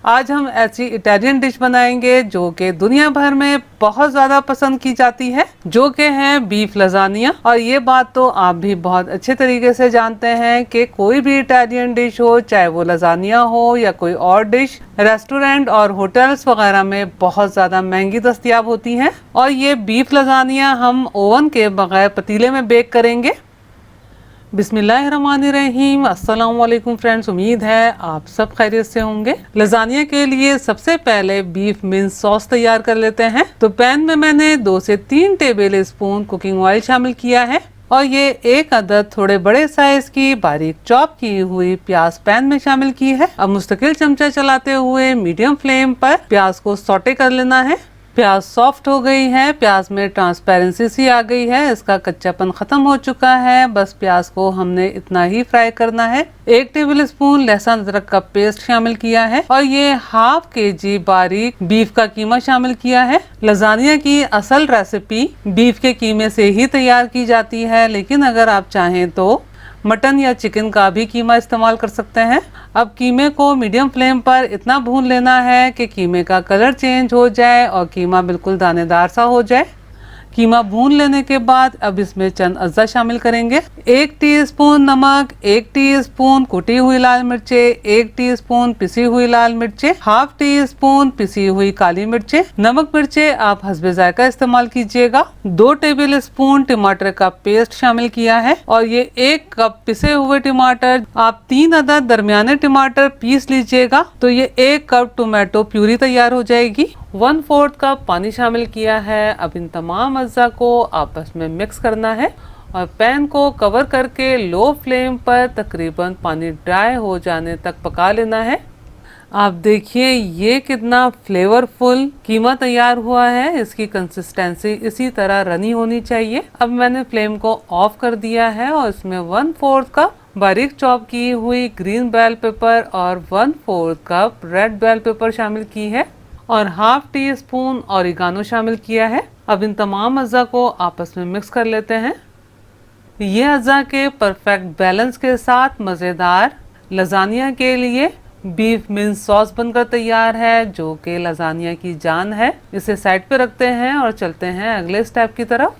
आज हम ऐसी इटालियन डिश बनाएंगे जो कि दुनिया भर में बहुत ज़्यादा पसंद की जाती है, जो कि है बीफ लजानिया। और ये बात तो आप भी बहुत अच्छे तरीके से जानते हैं कि कोई भी इटालियन डिश हो, चाहे वो लजानिया हो या कोई और डिश, रेस्टोरेंट और होटल्स वगैरह में बहुत ज़्यादा महंगी दस्तयाब होती हैं। और ये बीफ लजानिया हम ओवन के बगैर पतीले में बेक करेंगे। बिस्मिल्लाहिर्रहमानिर्रहीम। अस्सलाम वालेकुम फ्रेंड्स, उम्मीद है आप सब खैरियत से होंगे। लजानिया के लिए सबसे पहले बीफ मिंस सॉस तैयार कर लेते हैं। तो पैन में मैंने 2 से 3 टेबल स्पून कुकिंग ऑयल शामिल किया है और ये 1 अदद थोड़े बड़े साइज की बारीक चॉप की हुई प्याज पैन में शामिल की है। अब मुस्तकिल चमचा चलाते हुए मीडियम फ्लेम पर प्याज को सौटे कर लेना है। प्याज सॉफ्ट हो गई है, प्याज में ट्रांसपेरेंसी सी आ गई है, इसका कच्चापन खत्म हो चुका है। बस प्याज को हमने इतना ही फ्राई करना है। 1 टेबल स्पून लहसुन अदरक का पेस्ट शामिल किया है और ये ½ kg बारीक बीफ का कीमा शामिल किया है। लजानिया की असल रेसिपी बीफ के कीमे से ही तैयार की जाती है, लेकिन अगर आप चाहें तो मटन या चिकन का भी कीमा इस्तेमाल कर सकते हैं। अब कीमे को मीडियम फ्लेम पर इतना भून लेना है कि कीमे का कलर चेंज हो जाए और कीमा बिल्कुल दानेदार सा हो जाए। कीमा भून लेने के बाद अब इसमें चंद अज्जा शामिल करेंगे। 1 टीस्पून नमक, 1 टीस्पून कुटी हुई लाल मिर्चें, 1 टीस्पून पिसी हुई लाल मिर्चें, ½ टीस्पून पिसी हुई काली मिर्चें। नमक मिर्चें आप हस्बे जायका इस्तेमाल कीजिएगा। 2 टेबल स्पून टमाटर का पेस्ट शामिल किया है और ये 1 कप पिसे हुए टमाटर। आप 3 अदद दरमियाने टमाटर पीस लीजिएगा तो ये 1 कप टोमेटो प्यूरी तैयार हो जाएगी। 1/4 कप पानी शामिल किया है। अब इन तमाम अज्जा को आपस में मिक्स करना है और पैन को कवर करके लो फ्लेम पर तकरीबन पानी ड्राई हो जाने तक पका लेना है। आप देखिए ये कितना फ्लेवरफुल कीमा तैयार हुआ है। इसकी कंसिस्टेंसी इसी तरह रनी होनी चाहिए। अब मैंने फ्लेम को ऑफ कर दिया है और इसमें 1/4 कप बारीक चॉप की हुई ग्रीन बेल पेपर और 1/4 कप रेड बेल पेपर शामिल की है और ½ टीस्पून ऑरिगानो शामिल किया है। अब इन तमाम अज्जा को आपस में मिक्स कर लेते हैं। ये अज्जा के परफेक्ट बैलेंस के साथ मज़ेदार लजानिया के लिए बीफ मिंस सॉस बनकर तैयार है, जो कि लजानिया की जान है। इसे साइड पे रखते हैं और चलते हैं अगले स्टेप की तरफ।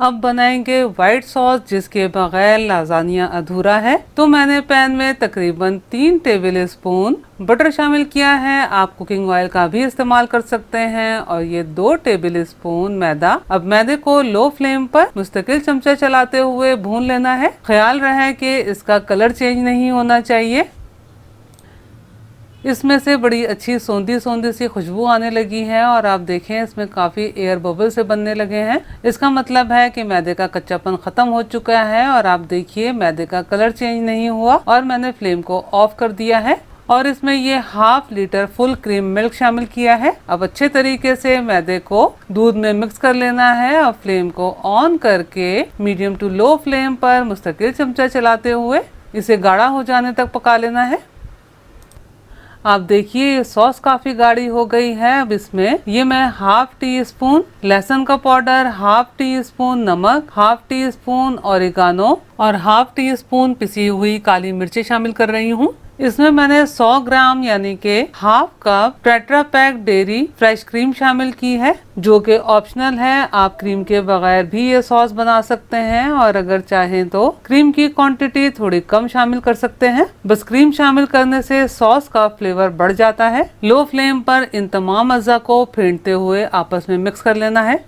अब बनाएंगे व्हाइट सॉस, जिसके बगैर लजानिया अधूरा है। तो मैंने पैन में तकरीबन 3 टेबल स्पून बटर शामिल किया है। आप कुकिंग ऑयल का भी इस्तेमाल कर सकते हैं और ये 2 टेबल स्पून मैदा। अब मैदे को लो फ्लेम पर मुस्तकिल चमचा चलाते हुए भून लेना है। ख्याल रहे कि इसका कलर चेंज नहीं होना चाहिए। इसमें से बड़ी अच्छी सौंधी सौंधी सी खुशबू आने लगी है और आप देखें इसमें काफ़ी एयर बबल से बनने लगे हैं। इसका मतलब है कि मैदे का कच्चापन ख़त्म हो चुका है और आप देखिए मैदे का कलर चेंज नहीं हुआ और मैंने फ्लेम को ऑफ कर दिया है और इसमें ये ½ लीटर फुल क्रीम मिल्क शामिल किया है। अब अच्छे तरीके से मैदे को दूध में मिक्स कर लेना है और फ्लेम को ऑन करके मीडियम टू लो फ्लेम पर मुस्तकिल चमचा चलाते हुए इसे गाढ़ा हो जाने तक पका लेना है। आप देखिए ये सॉस काफ़ी गाढ़ी हो गई है। अब इसमें ये मैं ½ टीस्पून लहसुन का पाउडर, ½ टीस्पून नमक, ½ टीस्पून ऑरिगानो और ½ टीस्पून पिसी हुई काली मिर्ची शामिल कर रही हूँ। इसमें मैंने 100 ग्राम यानी कि ½ cup tetra pack dairy fresh cream शामिल की है, जो कि ऑप्शनल है। आप क्रीम के बगैर भी ये सॉस बना सकते हैं और अगर चाहें तो क्रीम की क्वांटिटी थोड़ी कम शामिल कर सकते हैं। बस क्रीम शामिल करने से सॉस का फ्लेवर बढ़ जाता है। लो फ्लेम पर इन तमाम अज्जा को फेंटते हुए आपस में मिक्स कर लेना है।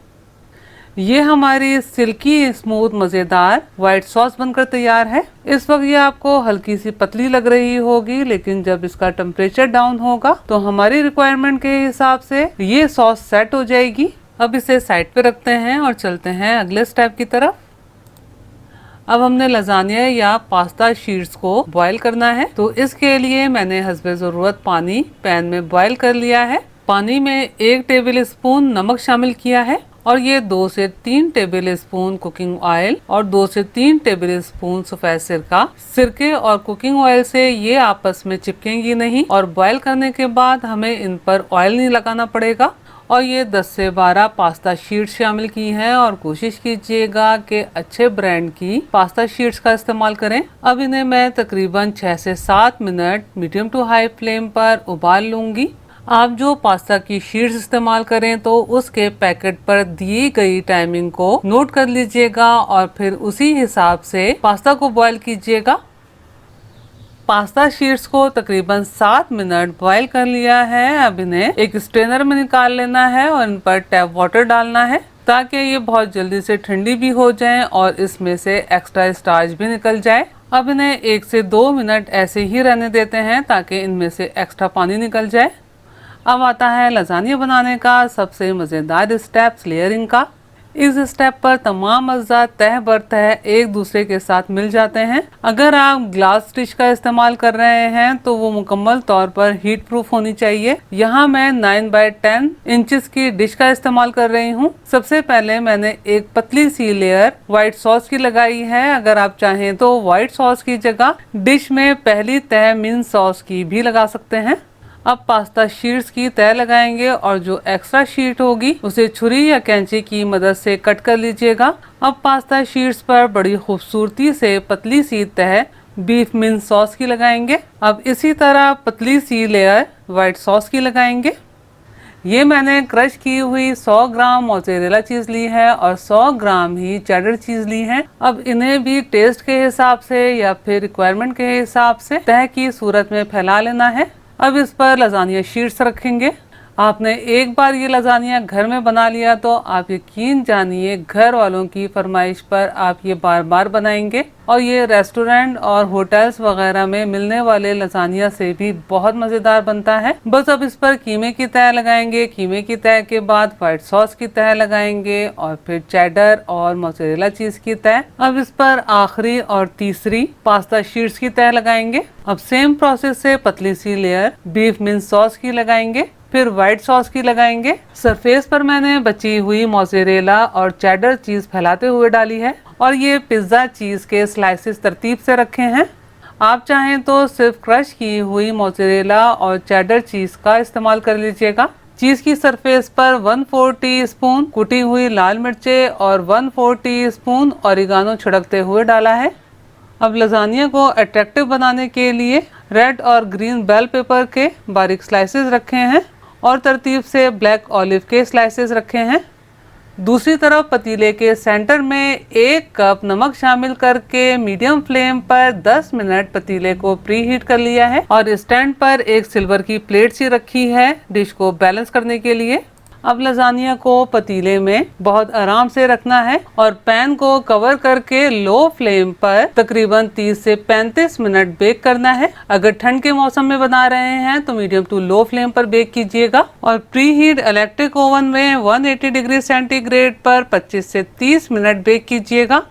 ये हमारी सिल्की स्मूथ मज़ेदार व्हाइट सॉस बनकर तैयार है। इस वक्त ये आपको हल्की सी पतली लग रही होगी, लेकिन जब इसका टेम्परेचर डाउन होगा तो हमारी रिक्वायरमेंट के हिसाब से ये सॉस सेट हो जाएगी। अब इसे साइड पे रखते हैं और चलते हैं अगले स्टेप की तरफ। अब हमने लजानिया या पास्ता शीट्स को बॉईल करना है, तो इसके लिए मैंने हस्बे ज़रूरत पानी पैन में बॉईल कर लिया है। पानी में 1 टेबल स्पून नमक शामिल किया है और ये 2 से 3 टेबल स्पून कुकिंग ऑयल और 2 से 3 टेबल स्पून सफेद सिरका। सिरके और कुकिंग ऑयल से ये आपस में चिपकेंगी नहीं और बॉईल करने के बाद हमें इन पर ऑयल नहीं लगाना पड़ेगा और ये 10 से 12 पास्ता शीट्स शामिल की हैं और कोशिश कीजिएगा कि अच्छे ब्रांड की पास्ता शीट्स का इस्तेमाल करें। अब इन्हें मैं तकरीबन 6 से 7 minute medium to high flame पर उबाल लूंगी। आप जो पास्ता की शीट्स इस्तेमाल करें तो उसके पैकेट पर दी गई टाइमिंग को नोट कर लीजिएगा और फिर उसी हिसाब से पास्ता को बॉईल कीजिएगा। पास्ता शीट्स को तकरीबन 7 मिनट बॉईल कर लिया है। अब इन्हें एक स्ट्रेनर में निकाल लेना है और इन पर टैप वाटर डालना है ताकि ये बहुत जल्दी से ठंडी भी हो जाएं और इसमें से एक्स्ट्रा स्टार्च भी निकल जाए। अब इन्हें 1 से 2 मिनट ऐसे ही रहने देते हैं ताकि इनमें से एक्स्ट्रा पानी निकल जाए। अब आता है लजानिया बनाने का सबसे मज़ेदार स्टेप, लेयरिंग का। इस स्टेप पर तमाम अज्जा तह बर तह एक दूसरे के साथ मिल जाते हैं। अगर आप ग्लास डिश का इस्तेमाल कर रहे हैं तो वो मुकम्मल तौर पर हीट प्रूफ होनी चाहिए। यहाँ मैं 9x10 इंचेस की डिश का इस्तेमाल कर रही हूँ। सबसे पहले मैंने एक पतली सी लेयर व्हाइट सॉस की लगाई है। अगर आप चाहें तो व्हाइट सॉस की जगह डिश में पहली तह मिंट सॉस की भी लगा सकते हैं। अब पास्ता शीट्स की तह लगाएंगे और जो एक्स्ट्रा शीट होगी उसे छुरी या कैंची की मदद से कट कर लीजिएगा। अब पास्ता शीट्स पर बड़ी खूबसूरती से पतली सी तह बीफ मिंट सॉस की लगाएंगे। अब इसी तरह पतली सी लेयर व्हाइट सॉस की लगाएंगे। ये मैंने क्रश की हुई 100 ग्राम मोज़रेला चीज़ ली है और 100 ग्राम ही चेडर चीज़ ली है। अब इन्हें भी टेस्ट के हिसाब से या फिर रिक्वायरमेंट के हिसाब से तह की सूरत में फैला लेना है। अब इस पर लजानिया शीट्स रखेंगे। आपने एक बार ये लजानिया घर में बना लिया तो आप यकीन जानिए घर वालों की फरमाइश पर आप ये बार बार बनाएंगे और ये रेस्टोरेंट और होटल्स वगैरह में मिलने वाले लजानिया से भी बहुत मज़ेदार बनता है। बस अब इस पर कीमे की तह लगाएंगे। कीमे की तह के बाद व्हाइट सॉस की तह लगाएंगे और फिर चेडर और मोज़रेला चीज़ की तह। अब इस पर आखिरी और तीसरी पास्ता शीट्स की तह लगाएंगे। अब सेम प्रोसेस से पतली सी लेयर बीफ मिंट सॉस की लगाएंगे, फिर व्हाइट सॉस की लगाएंगे। सरफेस पर मैंने बची हुई मोज़रेला और चेडर चीज़ फैलाते हुए डाली है और ये पिज़्ज़ा चीज़ के स्लाइसेस तरतीब से रखे हैं। आप चाहें तो सिर्फ क्रश की हुई मोज़रेला और चेडर चीज़ का इस्तेमाल कर लीजिएगा। चीज़ की सरफेस पर 1/4 टीस्पून कुटी हुई लाल मिर्चें और 1/4 टीस्पून ओरिगानो छिड़कते हुए डाला है। अब लजानिया को अट्रैक्टिव बनाने के लिए रेड और ग्रीन बेल पेपर के बारीक स्लाइसेस रखे हैं और तरतीब से ब्लैक ऑलिव के स्लाइसेस रखे हैं। दूसरी तरफ पतीले के सेंटर में 1 कप नमक शामिल करके मीडियम फ्लेम पर 10 मिनट पतीले को प्री हीट कर लिया है और स्टैंड पर एक सिल्वर की प्लेट सी रखी है डिश को बैलेंस करने के लिए। अब लजानिया को पतीले में बहुत आराम से रखना है और पैन को कवर करके लो फ्लेम पर तकरीबन 30 से 35 मिनट बेक करना है। अगर ठंड के मौसम में बना रहे हैं तो मीडियम टू लो फ्लेम पर बेक कीजिएगा और प्री हीट इलेक्ट्रिक ओवन में 180 डिग्री सेंटीग्रेड पर 25 से 30 मिनट बेक कीजिएगा।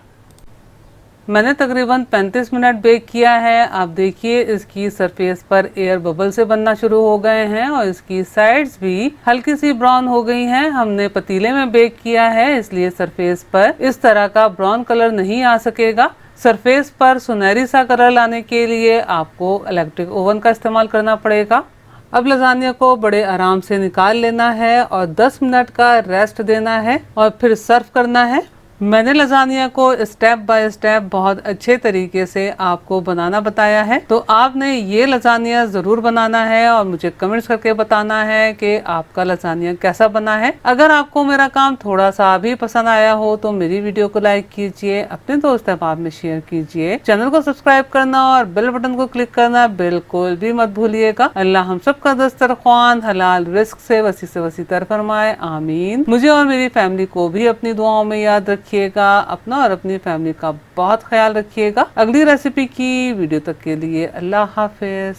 मैंने तकरीबन 35 मिनट बेक किया है। आप देखिए इसकी सरफेस पर एयर बबल से बनना शुरू हो गए हैं और इसकी साइड्स भी हल्की सी ब्राउन हो गई हैं। हमने पतीले में बेक किया है इसलिए सरफेस पर इस तरह का ब्राउन कलर नहीं आ सकेगा। सरफेस पर सुनहरी सा कलर लाने के लिए आपको इलेक्ट्रिक ओवन का इस्तेमाल करना पड़ेगा। अब लजानिया को बड़े आराम से निकाल लेना है और 10 मिनट का रेस्ट देना है और फिर सर्व करना है। मैंने लजानिया को स्टेप बाय स्टेप बहुत अच्छे तरीके से आपको बनाना बताया है, तो आपने ये लजानिया ज़रूर बनाना है और मुझे कमेंट्स करके बताना है कि आपका लजानिया कैसा बना है। अगर आपको मेरा काम थोड़ा सा भी पसंद आया हो तो मेरी वीडियो को लाइक कीजिए, अपने दोस्त अहबाब में शेयर कीजिए, चैनल को सब्सक्राइब करना और बेल बटन को क्लिक करना बिल्कुल भी मत भूलिएगा। अल्लाह हम सब का दस्तरख्वान हलाल रिस्क से वसी तर फरमाए, आमीन। मुझे और मेरी फैमिली को भी अपनी दुआओं में याद रखिएगा। अपना और अपनी फैमिली का बहुत ख्याल रखिएगा। अगली रेसिपी की वीडियो तक के लिए अल्लाह हाफिज।